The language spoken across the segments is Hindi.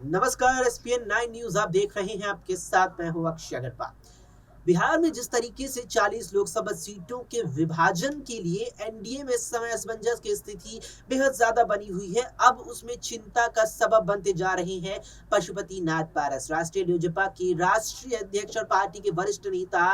नमस्कार। एसपीएन 9 न्यूज आप देख रहे हैं। आपके साथ मैं हूं अक्षय अग्रवाल। बिहार में जिस तरीके से 40 लोकसभा सीटों के विभाजन के लिए एनडीए में इस समय असमंजस की स्थिति बेहद ज्यादा बनी हुई है। अब उसमें चिंता का सबब बनते जा रहे हैं पशुपति नाथ पारस। राष्ट्रीय लोजपा के राष्ट्रीय अध्यक्ष और पार्टी के वरिष्ठ नेता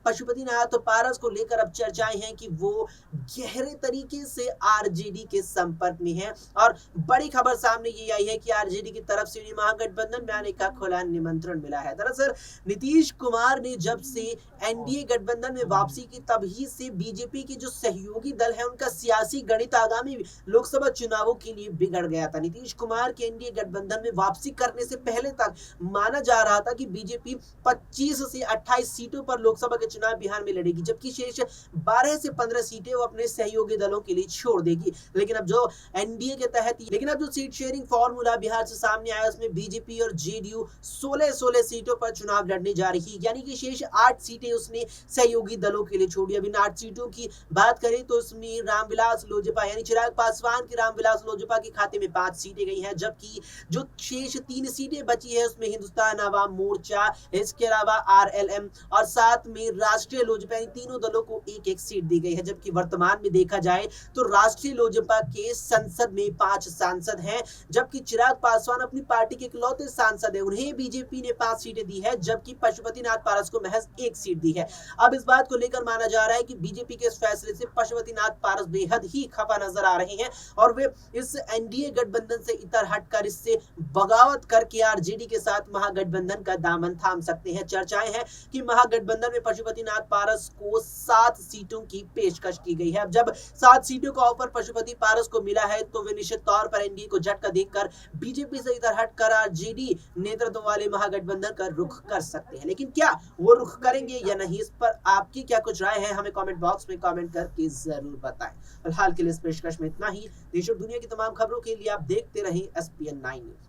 पशुपति नाथ पारस को लेकर अब चर्चाएं हैं कि वो गहरे तरीके से आरजेडी के संपर्क में है। और बड़ी खबर सामने ये आई है कि आरजेडी की तरफ से महागठबंधन में आने का खुला निमंत्रण मिला है। दरअसल नीतीश कुमार ने जब से एनडीए गठबंधन में वापसी की, तभी से बीजेपी के जो सहयोगी दल है उनका सियासी गणित आगामी लोकसभा चुनावों के लिए बिगड़ गया था। नीतीश कुमार के एनडीए गठबंधन में वापसी करने से पहले तक माना जा रहा था कि बीजेपी 25 से 28 सीटों पर लोकसभा के चुनाव बिहार में लड़ेगी, जबकि शेष 12 से 15 सीटें वो अपने सहयोगी दलों के लिए छोड़ देगी। लेकिन अब जो सीट शेयरिंग फॉर्मूला बिहार से सामने आया, उसमें बीजेपी और जेडीयू 16 सीटों पर चुनाव लड़ने जा रही है, यानी कि शेष 8 सीटें उसने सहयोगी दलों के लिए छोड़ी। अब इन 8 सीटों की बात करें तो उसमें रामविलास लोजपा यानी चिराग पासवान की रामविलास लोजपा के खाते में 5 सीटें गई हैं, जबकि जो शेष 3 सीटें बची है उसमें हिंदुस्तान आवाम मोर्चा, इसके अलावा आरएलएम और साथ में राष्ट्रीय लोजपा, यानी तीनों दलों को एक एक सीट दी गई है। जबकि वर्तमान में देखा जाए तो राष्ट्रीय लोजपा के संसद में 5 सांसद हैं, जबकि चिराग पासवान अपनी पार्टी के इकलौते सांसद है, उन्हें बीजेपी ने 5 सीटें दी है, जबकि पशुपति नाथ पारस को महज 1 सीट दी है। अब इस बात को लेकर माना जा रहा है कि बीजेपी के इस फैसले से पशुपति नाथ पारस बेहद ही खफा नजर आ रहे हैं और वे इस एनडीए गठबंधन से इतर हटकर इससे बगावत करके आरजेडी के साथ महागठबंधन का दामन थाम सकते हैं। चर्चाएं हैं कि महागठबंधन में पशुपति नाथ पारस को 7 सीटों की पेशकश की गई है। अब जब 7 सीटों का ऑफर पशुपति पारस को मिला है तो वे निश्चित तौर पर एनडीए को झटका देकर बीजेपी से इधर हटकर आरजेडी नेतृत्व वाले महागठबंधन का रुख कर सकते हैं। लेकिन क्या वो रुख करेंगे या नहीं, इस पर आपकी क्या कुछ राय है, हमें कमेंट बॉक्स में कमेंट करके जरूर बताएं। फिलहाल के लिए इस पेशकश में इतना ही। देश और दुनिया की तमाम खबरों के लिए आप देखते रहें एसपीएन 9 न्यूज।